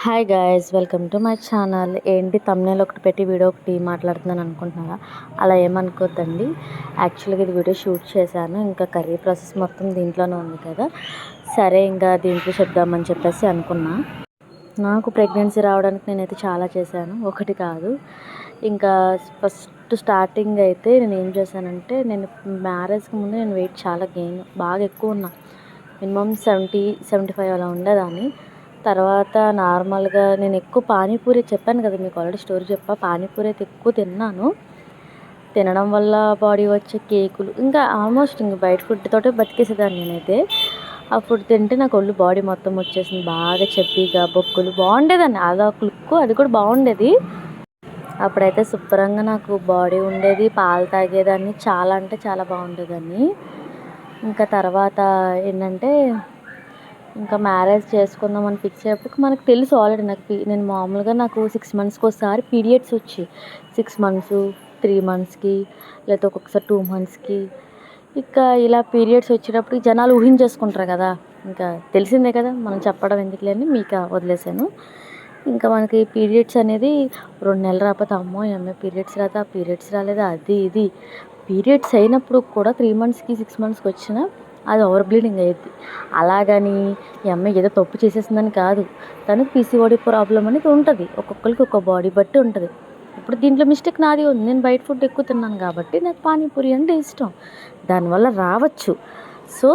Hi guys, welcome to my channel. ఏంటి thumbnail ఒకటి పెట్టి వీడియో ఒకటి మాట్లాడుతున్నాను అనుకుంటున్నారా? అలా ఏమనుకోద్దండి. యాక్చువల్గా ఇది వీడియో షూట్ చేశాను, ఇంకా కర్రీ ప్రాసెస్ మొత్తం దీంట్లోనే ఉంది కదా, సరే ఇంకా దీంట్లో చెప్దామని చెప్పేసి అనుకున్నా. నాకు ప్రెగ్నెన్సీ రావడానికి నేనైతే చాలా చేశాను, ఒకటి కాదు. ఇంకా ఫస్ట్ స్టార్టింగ్ అయితే నేను ఏం చేశానంటే, నేను మ్యారేజ్కి ముందు నేను వెయిట్ చాలా బాగా ఎక్కువ ఉన్నా. మినిమం 70-75 అలా ఉండేదాన్ని. తర్వాత నార్మల్గా నేను ఎక్కువ పానీపూరి చెప్పాను కదా మీకు, ఆల్రెడీ స్టోరీ పానీపూరి అయితే ఎక్కువ తినడం వల్ల బాడీ వచ్చే కేకులు, ఇంకా ఆల్మోస్ట్ ఇంక బయట ఫుడ్ తోటే బతికేసేదాన్ని నేనైతే. ఆ ఫుడ్ తింటే నాకు బాడీ మొత్తం వచ్చేసింది, బాగా చెప్పిగా బొక్కులు బాగుండేదాన్ని. అదొక లుక్, అది కూడా బాగుండేది. అప్పుడైతే శుభ్రంగా నాకు బాడీ ఉండేది, పాలు తాగేదాన్ని, చాలా అంటే చాలా బాగుండేదాన్ని. ఇంకా తర్వాత ఏంటంటే, ఇంకా మ్యారేజ్ చేసుకుందామని ఫిక్స్ అయ్యేప్పటికి మనకు తెలుసు ఆల్రెడీ నేను మామూలుగా నాకు 6 మంత్స్కి ఒకసారి పీరియడ్స్ వచ్చి 6 మంత్స్ 3 మంత్స్కి, లేకపోతే ఒక్కొక్కసారి 2 మంత్స్కి. ఇంకా ఇలా పీరియడ్స్ వచ్చేటప్పుడు జనాలు ఊహించేసుకుంటారు కదా, ఇంకా తెలిసిందే కదా, మనం చెప్పడం ఎందుకులే అని మీకు వదిలేసాను. ఇంకా మనకి పీరియడ్స్ అనేది 2 నెలలు రాకపోతే అమ్మో ఈ అమ్మాయి పీరియడ్స్ రాలేదా, అది ఇది. పీరియడ్స్ అయినప్పుడు కూడా 3 మంత్స్కి 6 మంత్స్కి వచ్చినా అది ఓవర్ బ్లీడింగ్ అయ్యిద్ది. అలాగని ఈ అమ్మాయి ఏదో తప్పు చేసేసిందని కాదు, తనకు పీసీఓడి ప్రాబ్లం అనేది ఉంటుంది. ఒక్కొక్కరికి ఒక్కొక్క బాడీ బట్టి ఉంటుంది. ఇప్పుడు దీంట్లో మిస్టేక్ నాది ఉంది, నేను బయట ఫుడ్ ఎక్కువ తిన్నాను కాబట్టి నాకు పానీపూరి అంటే ఇష్టం, దానివల్ల రావచ్చు. సో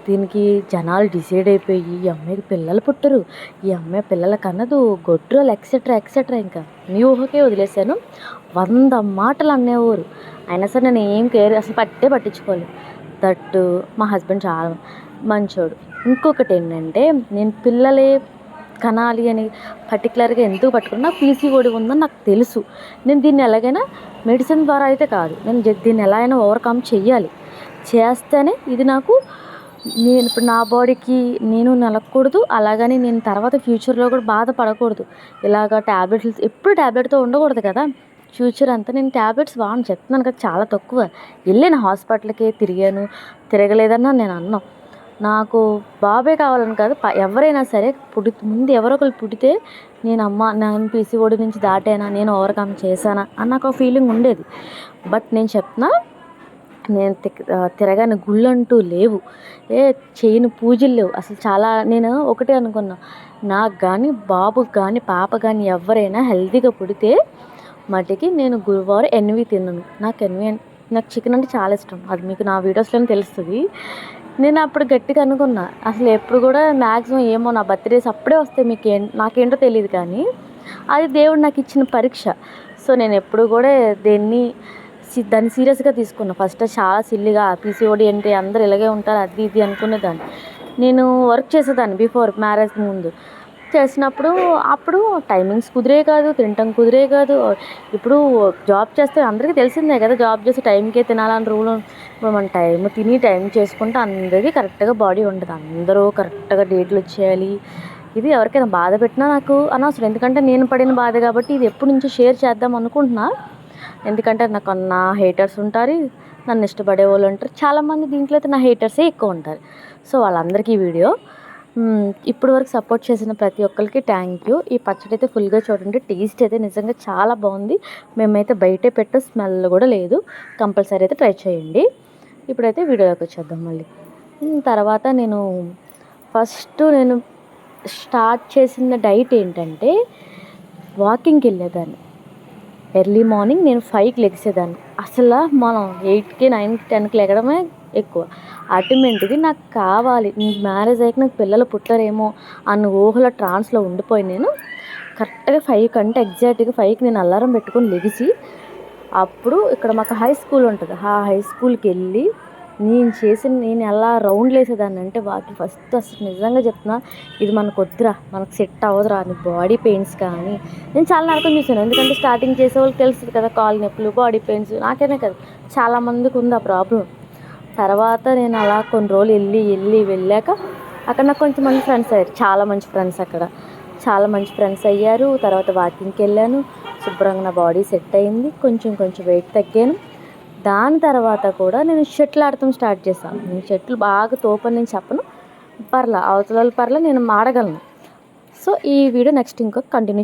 దీనికి జనాలు డిసైడ్ అయిపోయి ఈ అమ్మాయికి పిల్లలు పుట్టరు, ఈ అమ్మాయి పిల్లల కన్నదు, గొడ్రోలు ఎక్సెట్రా. ఇంకా మీ ఊహకే వదిలేశాను. 100 మాటలు అనేవారు, అయినా సరే నేను ఏం కేర్ అసలు పట్టించుకోలేదు. దట్టు మా హస్బెండ్ చాలా మంచోడు. ఇంకొకటి ఏంటంటే, నేను పిల్లలే కనాలి అని పర్టికులర్గా ఎందుకు పట్టుకున్నా, పీసీఓడి ఉందని నాకు తెలుసు. నేను దీన్ని ఎలాగైనా మెడిసిన్ ద్వారా అయితే కాదు, నేను దీన్ని ఎలా అయినా ఓవర్కమ్ చేయాలి. చేస్తేనే ఇది నాకు, నేను ఇప్పుడు నా బాడీకి నేను నలగకూడదు, అలాగని నేను తర్వాత ఫ్యూచర్లో కూడా బాధపడకూడదు. ఇలాగ ట్యాబ్లెట్స్ ఎప్పుడు ట్యాబ్లెట్తో ఉండకూడదు కదా. ఫ్యూచర్ అంతా నేను ట్యాబ్లెట్స్ వాడని చెప్తున్నాను కదా, చాలా తక్కువ వెళ్ళాను హాస్పిటల్కి, తిరగలేదన్నా నేను అన్నాను. నాకు బాబే కావాలని కాదు, ఎవరైనా సరే ముందు ఎవరో ఒకరు పుడితే నేను పీసీఓడి నుంచి దాటానా, నేను ఓవర్కమ్ చేశానా అని నాకు ఫీలింగ్ ఉండేది. బట్ నేను చెప్తున్నా, నేను తిరగని గుళ్ళంటూ లేవు, చేయని పూజలు లేవు అసలు. చాలా నేను ఒకటే అనుకున్నా, నాకు కానీ బాబుకి కానీ పాప కానీ ఎవరైనా హెల్తీగా పుడితే మటుకి నేను గురువారం ఎన్వి తిన్నాను. నాకు చికెన్ అంటే చాలా ఇష్టం, అది మీకు నా వీడియోస్లోనే తెలుస్తుంది. నేను అప్పుడు గట్టిగా అనుకున్నా, అసలు ఎప్పుడు కూడా మ్యాక్సిమం ఏమో నా బర్త్డేస్ అప్పుడే వస్తాయి, నాకేంటో తెలియదు, కానీ అది దేవుడు నాకు ఇచ్చిన పరీక్ష. సో నేను ఎప్పుడు కూడా దాన్ని సీరియస్గా తీసుకున్నా. ఫస్ట్ చాలా సిల్లిగా పీసీఓడి అంటే అందరు ఇలాగే ఉంటారు అది ఇది అనుకునేదాన్ని. నేను వర్క్ చేసేదాన్ని బిఫోర్ మ్యారేజ్ ముందు చేసినప్పుడు, అప్పుడు టైమింగ్స్ కుదిరే కాదు, తినటం కుదిరే కాదు. ఇప్పుడు జాబ్ చేస్తే అందరికీ తెలిసిందే కదా, జాబ్ చేసి టైంకే తినాలని రూల్. ఇప్పుడు మన టైం చేసుకుంటే అందరికీ కరెక్ట్గా బాడీ ఉండదు, అందరూ కరెక్ట్గా డేట్లు వచ్చేయాలి. ఇది ఎవరికైనా బాధ పెట్టినా నాకు అనవసరం, ఎందుకంటే నేను పడిన బాధ కాబట్టి ఇది ఎప్పటి నుంచో షేర్ చేద్దాం అనుకుంటున్నా. ఎందుకంటే నా హేటర్స్ ఉంటారు, నన్ను ఇష్టపడే వాళ్ళు ఉంటారు చాలామంది. దీంట్లో అయితే నా హేటర్సే ఎక్కువ ఉంటారు. సో వాళ్ళందరికీ వీడియో ఇప్పటి వరకు సపోర్ట్ చేసిన ప్రతి ఒక్కరికి థ్యాంక్ యూ. ఈ పచ్చడి అయితే ఫుల్గా చూడండి, టేస్ట్ అయితే నిజంగా చాలా బాగుంది. మేమైతే బయటే పెట్టే స్మెల్ కూడా లేదు, కంపల్సరీ అయితే ట్రై చేయండి. ఇప్పుడైతే వీడియోలోకి వచ్చేద్దాం మళ్ళీ. తర్వాత నేను స్టార్ట్ చేసిన డైట్ ఏంటంటే, వాకింగ్కి వెళ్ళేదాన్ని. ఎర్లీ మార్నింగ్ నేను 5కి లెగిసేదాన్ని. అసలు మనం 8కి 9కి 10కి లెగడమే ఎక్కువ. ఆటోమేటిక్గా నాకు కావాలి, మ్యారేజ్ అయ్యాక నాకు పిల్లలు పుట్టారేమో అన్న ఊహలో ట్రాన్స్లో ఉండిపోయి నేను కరెక్ట్గా 5 కంటే ఎగ్జాక్ట్గా 5కి నేను అలారం పెట్టుకొని లెగిసి, అప్పుడు ఇక్కడ మాకు హై స్కూల్ ఉంటుంది, ఆ హై స్కూల్కి వెళ్ళి నేను ఎలా రౌండ్లు వేసేదాన్ని అంటే, ఫస్ట్ అసలు నిజంగా చెప్తున్నా, ఇది మనకు వద్దురా, మనకు సెట్ అవ్వదురా అని బాడీ పెయిన్స్ కానీ నేను చాలా నరకం చూసాను. ఎందుకంటే స్టార్టింగ్ చేసే వాళ్ళకి తెలుస్తుంది కదా, కాలు నొప్పులు, బాడీ పెయిన్స్, నాకేనే కదా చాలా మందికి ఉంది ఆ ప్రాబ్లం. తర్వాత నేను అలా కొన్ని రోజులు వెళ్ళాక అక్కడ నాకు కొంచెంమంది ఫ్రెండ్స్ అయ్యారు, చాలా మంచి ఫ్రెండ్స్ అయ్యారు. తర్వాత వాకింగ్కి వెళ్ళాను, శుభ్రంగా నా బాడీ సెట్ అయింది, కొంచెం వెయిట్ తగ్గాను. దాని తర్వాత కూడా నేను షటిల్ ఆడటం స్టార్ట్ చేశాను. నేను షటిల్ బాగా తోపని నేను చెప్పను, అవతల నేను ఆడగలను. సో ఈ వీడియో నెక్స్ట్ ఇంకొక కంటిన్యూ